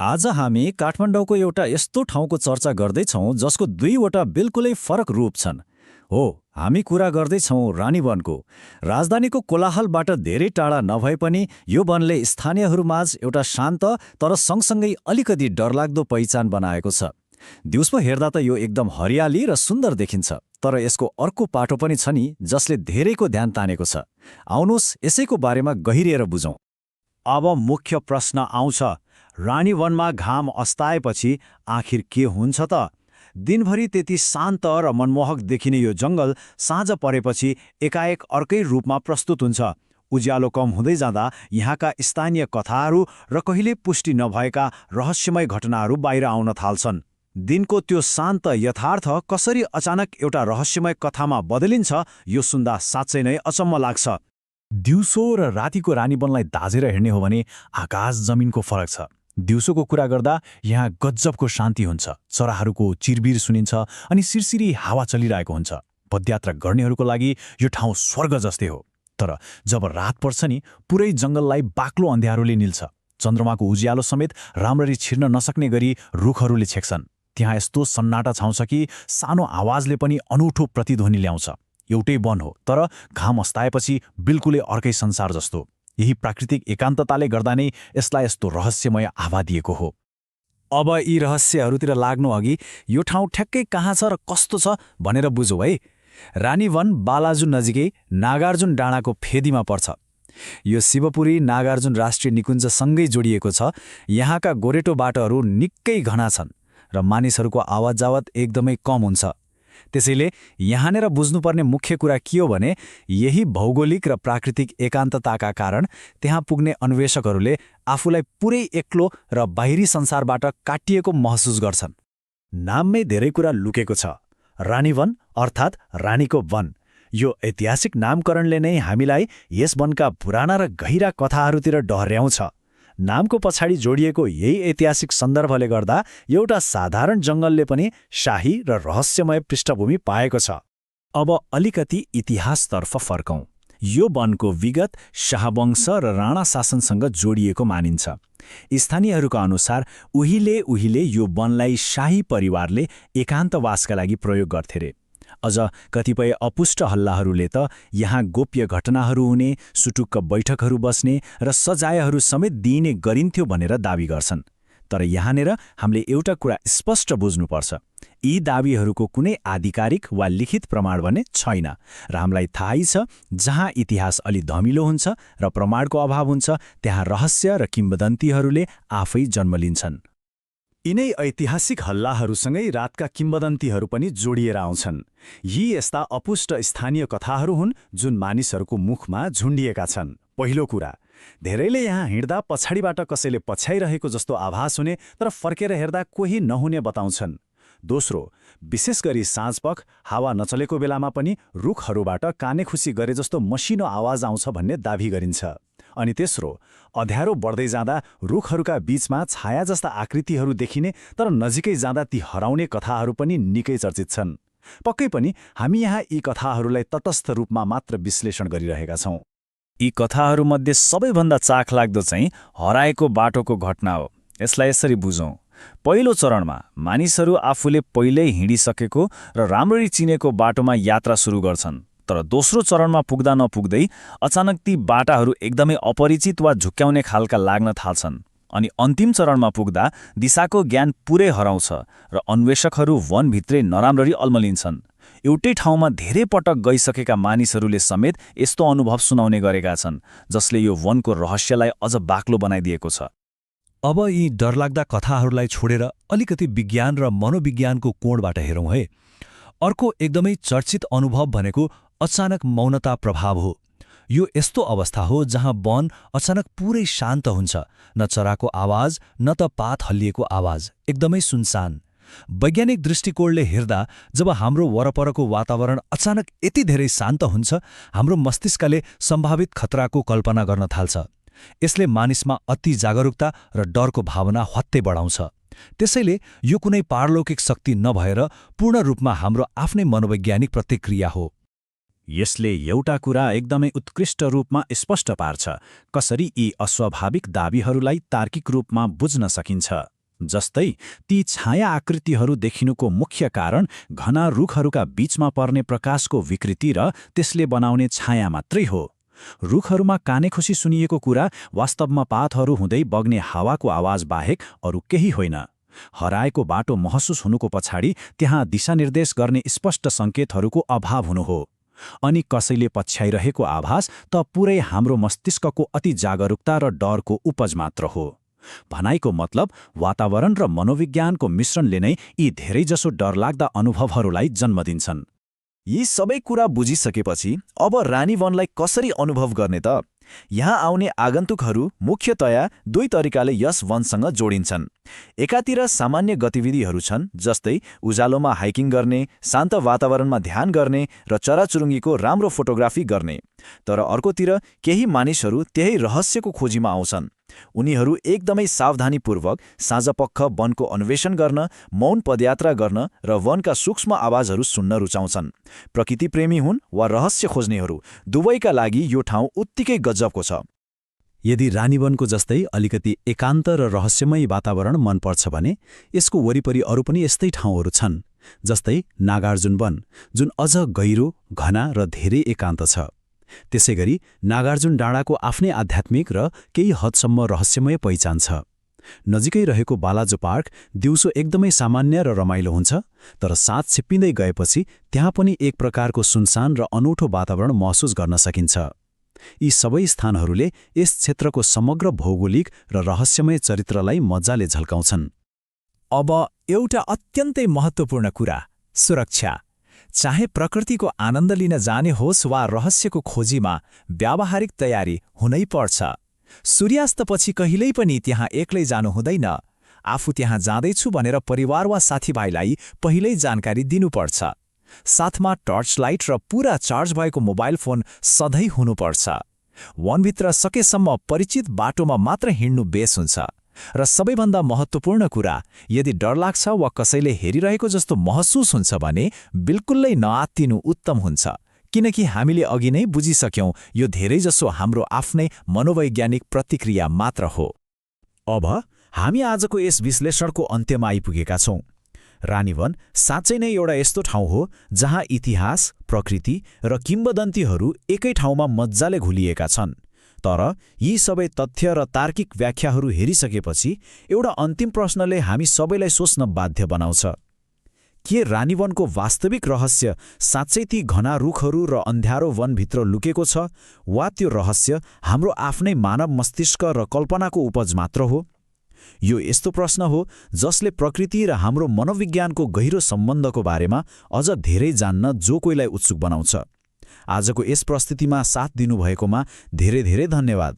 आज हामी काठमाडौँको एउटा यस्तो ठाउँको चर्चा गर्दैछौँ जसको दुईवटा बिल्कुलै फरक रूप छन्। हो, हामी कुरा गर्दैछौँ रानीवनको। राजधानीको कोलाहलबाट धेरै टाढा नभए पनि यो वनले स्थानीयहरूमाझ एउटा शान्त तर सँगसँगै अलिकति डरलाग्दो पहिचान बनाएको छ। दिउँसो हेर्दा त यो एकदम हरियाली र सुन्दर देखिन्छ, तर यसको अर्को पाटो पनि छ नि जसले धेरैको ध्यान तानेको छ। आउनुहोस् यसैको बारेमा गहिरिएर बुझौँ। अब मुख्य प्रश्न आउँछ, रानीवनमा घाम अस्ताएपछि आखिर के हुन्छ त? दिनभरि त्यति शान्त र मनमोहक देखिने यो जङ्गल साँझ परेपछि एकाएक अर्कै रूपमा प्रस्तुत हुन्छ। उज्यालो कम हुँदै जाँदा यहाँका स्थानीय कथाहरू र कहिले पुष्टि नभएका रहस्यमय घटनाहरू बाहिर आउन थाल्छन्। दिनको त्यो शान्त यथार्थ कसरी अचानक एउटा रहस्यमय कथामा बदलिन्छ, यो सुन्दा साँच्चै नै अचम्म लाग्छ। दिउँसो र रातिको रानीवनलाई दाजेर हेर्ने हो भने आकाश जमिनको फरक छ। दिउँसोको कुरा गर्दा यहाँ गजबको शान्ति हुन्छ, चराहरूको चिरबिर सुनिन्छ अनि सिरसिरी हावा चलिरहेको हुन्छ। पदयात्रा गर्नेहरूको लागि यो ठाउँ स्वर्ग जस्तै हो। तर जब रात पर्छ नि, पुरै जङ्गललाई बाक्लो अँध्यारोले निल्छ। चन्द्रमाको उज्यालो समेत राम्ररी छिर्न नसक्ने गरी रुखहरूले छेक्छन्। त्यहाँ यस्तो सन्नाटा छाउँछ कि सानो आवाजले पनि अनौठो प्रतिध्वनि ल्याउँछ। एउटै वन हो, तर घाम अस्ताएपछि बिल्कुलै अर्कै संसार जस्तो। यही प्राकृतिक एकान्तताले गर्दा नै यसलाई यस्तो रहस्यमय आभा दिएको हो। अब यी रहस्यहरूतिर लाग्नु अघि यो ठाउँ ठ्याक्कै कहाँ छ र कस्तो छ भनेर बुझौँ है। रानीवन बालाजुन नजिकै नागार्जुन डाँडाको फेदीमा पर्छ। यो शिवपुरी नागार्जुन राष्ट्रिय निकुञ्जसँगै जोडिएको छ। यहाँका गोरेटो बाटोहरू निकै घना छन् र मानिसहरूको आवत जावत एकदमै कम हुन्छ। त्यसैले यहाँनिर बुझ्नुपर्ने मुख्य कुरा के हो भने यही भौगोलिक र प्राकृतिक एकान्तताका कारण त्यहाँ पुग्ने अन्वेषकहरूले आफूलाई पुरै एक्लो र बाहिरी संसारबाट काटिएको महसुस गर्छन्। नाममै धेरै कुरा लुकेको छ। रानीवन अर्थात् रानीको वन। यो ऐतिहासिक नामकरणले नै हामीलाई यस वनका पुराना र गहिरा कथाहरूतिर डहर्याउँछ। नामको पछाडि जोडिएको यही ऐतिहासिक सन्दर्भले गर्दा एउटा साधारण जङ्गलले पनि शाही र रहस्यमय पृष्ठभूमि पाएको छ। अब अलिकति इतिहासतर्फ फर्कौँ। यो वनको विगत शाहवंश र राणा शासनसँग जोडिएको मानिन्छ। स्थानीयहरूका अनुसार उहिले यो वनलाई शाही परिवारले एकान्तवासका लागि प्रयोग गर्थे रे। अझ कतिपय अपुष्ट हल्लाहरूले त यहाँ गोप्य घटनाहरू हुने, सुटुक्क बैठकहरू बस्ने र सजायहरू समेत दिइने गरिन्थ्यो भनेर दावी गर्छन्। तर यहाँनिर हामीले एउटा कुरा स्पष्ट बुझ्नुपर्छ, यी दावीहरूको कुनै आधिकारिक वा लिखित प्रमाण भने छैन र हामीलाई थाहै छ जहाँ इतिहास अलि धमिलो हुन्छ र प्रमाणको अभाव हुन्छ त्यहाँ रहस्य र किम्वदन्तीहरूले आफै जन्म लिन्छन्। यिनै ऐतिहासिक हल्लाहरूसँगै रातका किम्वदन्तीहरू पनि जोडिएर आउँछन्। यी यस्ता अपुष्ट स्थानीय कथाहरू हुन् जुन मानिसहरूको मुखमा झुन्डिएका छन्। पहिलो कुरा, धेरैले यहाँ हिँड्दा पछाडिबाट कसैले पछ्याइरहेको जस्तो आभास हुने तर फर्केर हेर्दा कोही नहुने बताउँछन्। दोस्रो, विशेष गरी साँझपख हावा नचलेको बेलामा पनि रुखहरूबाट कानेखुसी गरे जस्तो मसिनो आवाज आउँछ भन्ने दावी गरिन्छ। अनि तेस्रो, अँध्यारो बढ्दै जाँदा रुखहरूका बीचमा छाया जस्ता आकृतिहरू देखिने तर नजिकै जाँदा ती हराउने कथाहरू पनि निकै चर्चित छन्। पक्कै पनि हामी यहाँ यी कथाहरूलाई तटस्थ रूपमा मात्र विश्लेषण गरिरहेका छौँ। यी कथाहरूमध्ये सबैभन्दा चाखलाग्दो चाहिँ हराएको बाटोको घटना हो। यसलाई यसरी बुझौँ। पहिलो चरणमा मानिसहरू आफूले पहिल्यै हिँडिसकेको र राम्ररी चिनेको बाटोमा यात्रा सुरु गर्छन्। तर दोस्रो चरणमा पुग्दा नपुग्दै अचानक ती बाटाहरू एकदमै अपरिचित वा झुक्क्याउने खालका लाग्न थाल्छन्। अनि अन्तिम चरणमा पुग्दा दिशाको ज्ञान पुरै हराउँछ र अन्वेषकहरू वनभित्रै नराम्ररी अल्मलिन्छन्। एउटै ठाउँमा धेरै पटक गइसकेका मानिसहरूले समेत यस्तो अनुभव सुनाउने गरेका छन् जसले यो वनको रहस्यलाई अझ बाक्लो बनाइदिएको छ। अब यी डरलाग्दा कथाहरूलाई छोडेर अलिकति विज्ञान र मनोविज्ञानको कोणबाट हेरौँ है। अर्को एकदमै चर्चित अनुभव भनेको अचानक मौनता प्रभाव हो। यो यस्तो अवस्था हो जहाँ वन अचानक पुरै शान्त हुन्छ, न चराको आवाज न त पात हल्लिएको आवाज, एकदमै सुनसान। वैज्ञानिक दृष्टिकोणले हेर्दा जब हाम्रो वरपरको वातावरण अचानक यति धेरै शान्त हुन्छ, हाम्रो मस्तिष्कले सम्भावित खतराको कल्पना गर्न थाल्छ। यसले मानिसमा अति जागरुकता र डरको भावना हत्तै बढाउँछ। त्यसैले यो कुनै पारलौकिक शक्ति नभएर पूर्ण रूपमा हाम्रो आफ्नै मनोवैज्ञानिक प्रतिक्रिया हो। यसले एउटा कुरा एकदमै उत्कृष्ट रूपमा स्पष्ट पार्छ कसरी यी अस्वाभाविक दाबीहरूलाई तार्किक रूपमा बुझ्न सकिन्छ। जस्तै ती छाया आकृतिहरू देखिनुको मुख्य कारण घना रुखहरूका बीचमा पर्ने प्रकाशको विकृति र त्यसले बनाउने छाया मात्रै हो। रुखहरूमा कानेखुसी सुनिएको कुरा वास्तवमा पातहरू हुँदै बग्ने हावाको आवाज बाहेक अरू केही होइन। हराएको बाटो महसुस हुनुको पछाडि त्यहाँ दिशानिर्देश गर्ने स्पष्ट सङ्केतहरूको अभाव हुनु हो। अनि कसैले पछ्याइरहेको आभास त पुरै हाम्रो मस्तिष्कको अति जागरुकता र डरको उपज मात्र हो। भनाइको मतलब वातावरण र मनोविज्ञानको मिश्रणले नै यी धेरैजसो डरलाग्दा अनुभवहरूलाई जन्म दिन्छन्। यी सबै कुरा बुझिसकेपछि अब रानी वनलाई कसरी अनुभव गर्ने त? यहाँ आउने आगन्तुकहरू मुख्यतया दुई तरिकाले यस वनसँग जोडिन्छन्। एकातिर सामान्य गतिविधिहरू छन्, जस्तै उज्यालोमा हाइकिङ गर्ने, शान्त वातावरणमा ध्यान गर्ने र चराचुरुङ्गीको राम्रो फोटोग्राफी गर्ने। तर अर्कोतिर केही मानिसहरू त्यही रहस्यको खोजीमा आउँछन्। उनीहरू एकदमै सावधानीपूर्वक साँझपख वनको अन्वेषण गर्न, मौन पदयात्रा गर्न र वनका सूक्ष्म आवाजहरू सुन्न रुचाउँछन्। प्रकृतिप्रेमी हुन् वा रहस्य खोज्नेहरू, दुवैका लागि यो ठाउँ उत्तिकै गजबको छ। यदि रानीवनको जस्तै अलिकति एकान्त र रहस्यमय वातावरण मनपर्छ भने यसको वरिपरि अरू पनि यस्तै ठाउँहरू छन्, जस्तै नागार्जुन वन, जुन अझ गहिरो, घना र धेरै एकान्त छ। त्यसैगरी नागार्जुन डाँडाको आफ्नै आध्यात्मिक र केही हदसम्म रहस्यमय पहिचान छ। नजिकै रहेको बालाजु पार्क दिउँसो एकदमै सामान्य र रमाइलो हुन्छ, तर साँझ छिप्पिँदै गएपछि त्यहाँ पनि एक प्रकारको सुनसान र अनौठो वातावरण महसुस गर्न सकिन्छ। यी सबै स्थानहरूले यस क्षेत्रको समग्र भौगोलिक र रहस्यमय चरित्रलाई मजाले झल्काउँछन्। अब एउटा अत्यन्तै महत्त्वपूर्ण कुरा, सुरक्षा। चाहे प्रकृतिको आनन्द लिन जाने होस् वा रहस्यको खोजीमा, व्यावहारिक तयारी हुनै पर्छ। सूर्यास्तपछि कहिल्यै पनि त्यहाँ एक्लै जानु हुँदैन। आफू त्यहाँ जाँदैछु भनेर परिवार वा साथीभाइलाई पहिल्यै जानकारी दिनुपर्छ। साथमा टर्च लाइट र पूरा चार्ज भएको मोबाइल फोन सधैँ हुनुपर्छ। वनभित्र सकेसम्म परिचित बाटोमा मात्र हिँड्नु बेस हुन्छ। र सबैभन्दा महत्त्वपूर्ण कुरा, यदि डर लाग्छ वा कसैले हेरिरहेको जस्तो महसुस हुन्छ भने बिल्कुलै नआत्तिनु उत्तम हुन्छ, किनकि हामीले अघि नै बुझिसक्यौं यो धेरैजसो हाम्रो आफ्नै मनोवैज्ञानिक प्रतिक्रिया मात्र हो। अब हामी आजको यस विश्लेषणको अन्त्यमा आइपुगेका छौं। रानीवन साँच्चै नै एउटा यस्तो ठाउँ हो जहाँ इतिहास, प्रकृति र किम्वदन्तीहरू एकै ठाउँमा मज्जाले घुलिएका छन्। तर यी सबै तथ्य र तार्किक व्याख्याहरू हेरिसकेपछि एउटा अन्तिम प्रश्नले हामी सबैलाई सोच्न बाध्य बनाउँछ। के रानीवनको वास्तविक रहस्य साँच्चै ती घना रुखहरू र अन्ध्यारो वनभित्र लुकेको छ, वा त्यो रहस्य हाम्रो आफ्नै मानव मस्तिष्क र कल्पनाको उपज मात्र हो? यो यस्तो प्रश्न हो जसले प्रकृति र हाम्रो मनोविज्ञानको गहिरो सम्बन्धको बारेमा अझ धेरै जान्न जो कोहीलाई उत्सुक बनाउँछ। आजको यस प्रस्तुतिमा साथ दिनुभएकोमा धेरै धेरै धन्यवाद।